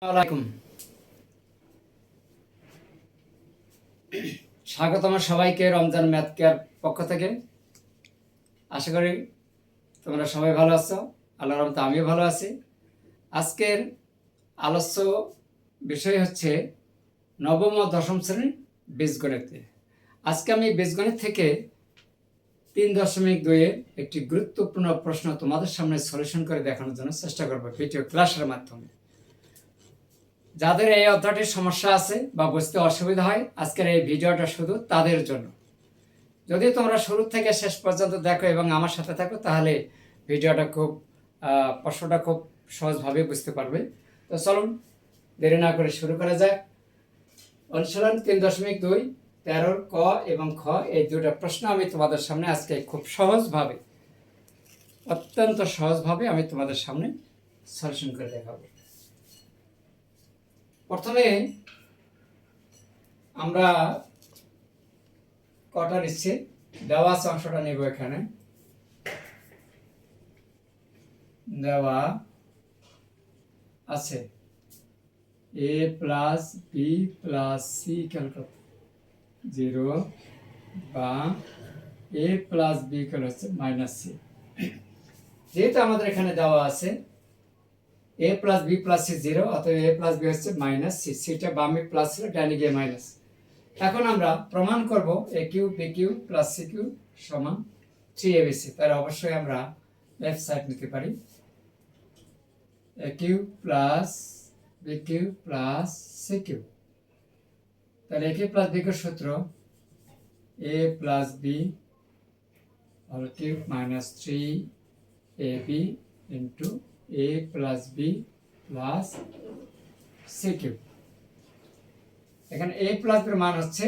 আলাইকুম, স্বাগতম সবাইকে রমজান ম্যাথ কেয়ার পক্ষ থেকে। আশা করি তোমরা সবাই ভালো আছো। আল্লাহর রহমতে আমিও ভালো আছি। আজকের আলোচ্য বিষয় হচ্ছে নবম ও দশম শ্রেণীর বীজগণিত। আজকে আমি বীজগণিত থেকে 3.2-এর একটি গুরুত্বপূর্ণ প্রশ্ন তোমাদের সামনে সলিউশন করে দেখানোর জন্য চেষ্টা করব ভিডিও ক্লাসের মাধ্যমে। যাদের এই অধ্যায়টির সমস্যা আছে বা বুঝতে অসুবিধা হয়, আজকের এই ভিডিওটা শুধু তাদের জন্য। যদি তোমরা শুরু থেকে শেষ পর্যন্ত দেখো এবং আমার সাথে থাকো, তাহলে ভিডিওটা প্রশ্নটা খুব সহজভাবে বুঝতে পারবে। তো চলুন দেরি না করে শুরু করা যাক। অনুশীলন 3.2 13 ক এবং খ, এই দুটো প্রশ্ন আমি তোমাদের সামনে আজকে খুব সহজভাবে, অত্যন্ত সহজভাবে আমি তোমাদের সামনে সলিউশন করে দেখাবো। প্রথমে আমরা কটা নিচ্ছি, দেওয়া আছে অংশটা নেব। এখানে দেওয়া আছে a plus B plus C calculate 0 বা a প্লাস বি হচ্ছে মাইনাস সি। যেহেতু আমাদের এখানে দেওয়া আছে a plus B plus C 0, অতএব a প্লাস বি হচ্ছে মাইনাস সি। সিটা বামে প্লাস ছিল, ডানে গিয়ে মাইনাস। এখন আমরা প্রমাণ করব A cube B cube plus C cube সমান 3abc। তার অবশ্যই আমরা লেফট সাইড নিতে পারি। A cube plus B cube plus C cube. তাহলে A cube plus B cube সূত্র A plus B whole cube minus 3ab into A plus B plus C cube. এখানে A plus বির মান হচ্ছে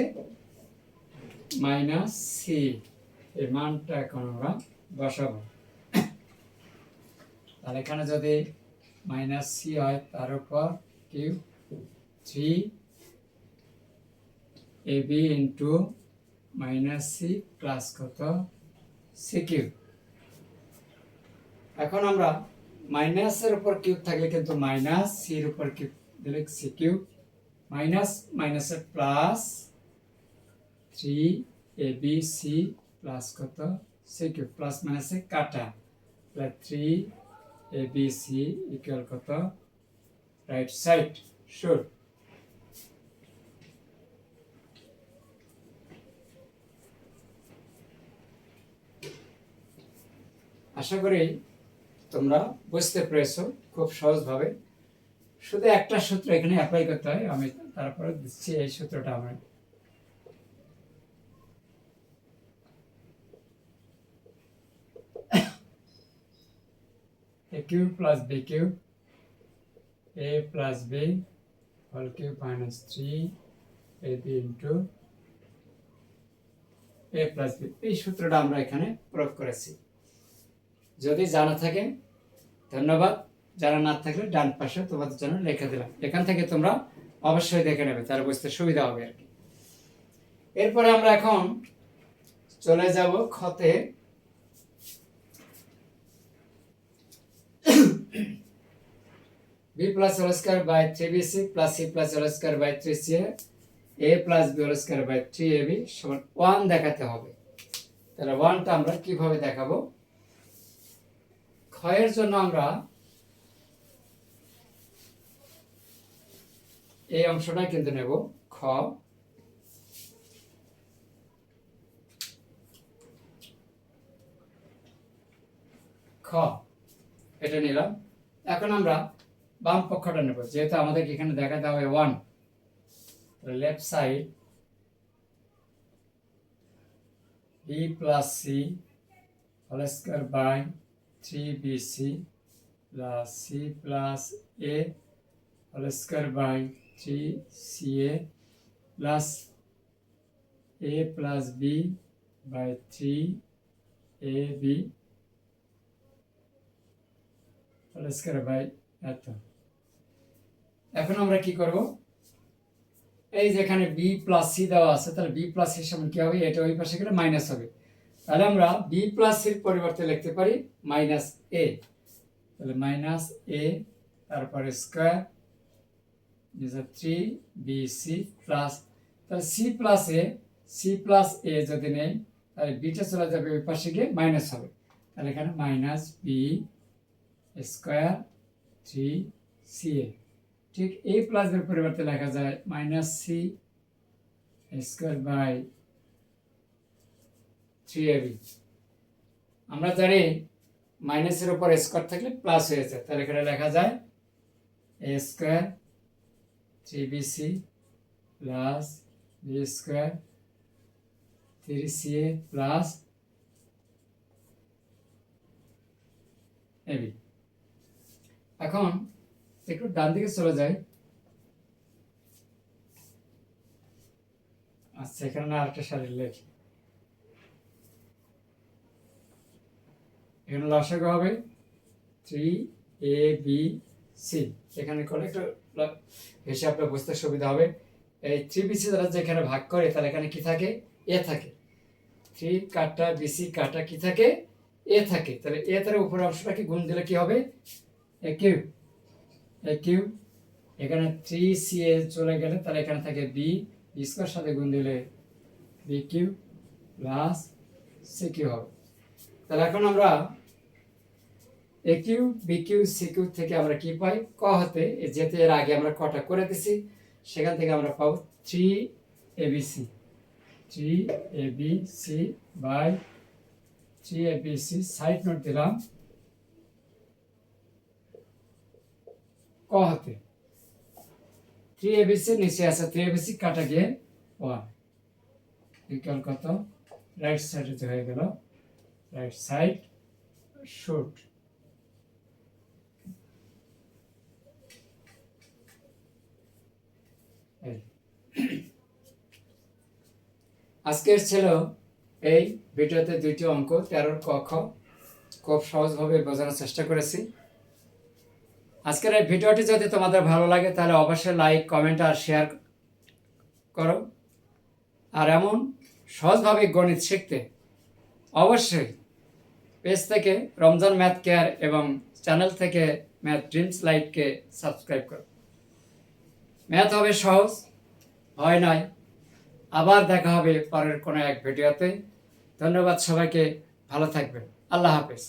minus C. এই মানটা এখন আমরা বসাবো। তাহলে এখানে যদি মাইনাস সি হয়, তার উপর cube 3ab into minus C plus কত সি কিউব। এখন আমরা মাইনাসের উপর কিউব থাকলে কিন্তু মাইনাস সির উপর কিউব দিলে সি কিউব, মাইনাস মাইনাসের প্লাস 3abc প্লাস কত সি কিউব, প্লাস মাইনাসে কাটা, প্লাস 3abc ইকুয়াল কত রাইট সাইড শুড। আশা করি তোমরা বুঝতে পেরেছো খুব সহজভাবে। শুধু একটা সূত্র এখানে অ্যাপ্লাই করতে হয়, আমি তারপরে দিচ্ছি এই সূত্রটা। আমরা a cube plus b cube a plus b whole cube minus 3ab into a plus b, এই সূত্রটা আমরা এখানে প্রয়োগ করেছি। যদি জানা থাকে ধন্যবাদ, জানা না থাকলে ডান পাশে তোমাদের জন্য লিখে দিলাম। এখান থেকে তোমরা অবশ্যই দেখে নেবে, তার বুঝতে সুবিধা হবে আর কি। এরপরে আমরা এখন চলে যাব খতে। b plus whole square by 3bc plus c plus whole square by 3ca a plus b whole square by 3ab সমান 1 দেখাতে হবে। তাহলে 1টা আমরা কিভাবে দেখাবো? ক্ষয়ের জন্য আমরা এই অংশটা কিন্তু নেব, খ। খ এটা নিলাম। এখন আমরা বাম পক্ষটা নেব, যেহেতু আমাদের এখানে দেখাতে হবে 1। Left side b plus C whole square by 3bc plus C plus A whole square by 3ca plus a plus B by 3ab whole square by এত। এখন আমরা কি করব? এই যেখানে বি প্লাস সি দেওয়া আছে, তাহলে বি প্লাস সি সমান কি হবে? এটা ওই পাশে গেলে মাইনাস হবে। তাহলে আমরা বি প্লাস সির পরিবর্তে লিখতে পারি মাইনাস এ। তাহলে মাইনাস এ, তারপরে square three B C plus, তাহলে সি প্লাস এ যদি নেই তাহলে বিটা চলে যাবে ওই পাশে গিয়ে মাইনাস হবে, তাহলে এখানে minus B square three C A. ঠিক এ প্লাস এর পরিবর্তে লেখা যায় minus C square by three A B. আমরা জানি মাইনাসের উপর স্কোয়ার থাকলে প্লাস হয়ে যায়, তাহলে এখানে লেখা যায় A square three B C plus B square three C A plus A B. এখন একটু ডান দিকে চলে যায়, আচ্ছা এখানে না আরেকটা সারি লেখি, এখানে লসাগু হবে থ্রি এ বি সি, এখানে করে একটু হিসাবটা বুঝতে সুবিধা হবে। এই থ্রি বিসি দ্বারা যেখানে ভাগ করে তাহলে এখানে কি থাকে, এ থাকে, থ্রি কাটা বিসি কাটা কি থাকে, এ থাকে, তাহলে এ তার উপরের অংশটাকে গুণ দিলে কি হবে, এ কিউব, এ কিউব। এখানে থ্রি সি এ চলে গেলে তাহলে এখানে থাকে বি, বি স্কোয়ার সাথে গুণ দিলে B cube plus C cube হবে। তাহলে এখন আমরা A cube B cube C cube থেকে আমরা কি পাই, ক হতে যেতে এর আগে আমরা কটা করে দিছি, সেখান থেকে আমরা পাবো three A B C, three A B C by three A B C, side note দিলাম ক হতে, থ্রি এ বি সি নিচে আছে, থ্রি এ বি সি কাটা গিয়ে ওয়ান ইকুয়াল কত, রাইট সাইডে হয়ে গেল, রাইট সাইড শুট। আজকের ছিল এই ভিডিওতে দুইটি অঙ্ক 13 ক খ, খুব সহজভাবে বোঝানোর চেষ্টা করেছি। আজকের এই ভিডিওটি যদি তোমাদের ভালো লাগে তাহলে অবশ্যই লাইক কমেন্ট আর শেয়ার করো, আর এমন সহজভাবে গণিত শিখতে অবশ্যই পেজ থেকে রমজান ম্যাথ কেয়ার এবং চ্যানেল থেকে ম্যাথ ড্রিমস লাইটকে সাবস্ক্রাইব করো। ম্যাথ হবে সহজ, ভয় নয়। আবার দেখা হবে পরের কোনো এক ভিডিওতে। ধন্যবাদ সবাইকে, ভালো থাকবেন, আল্লাহ হাফেজ।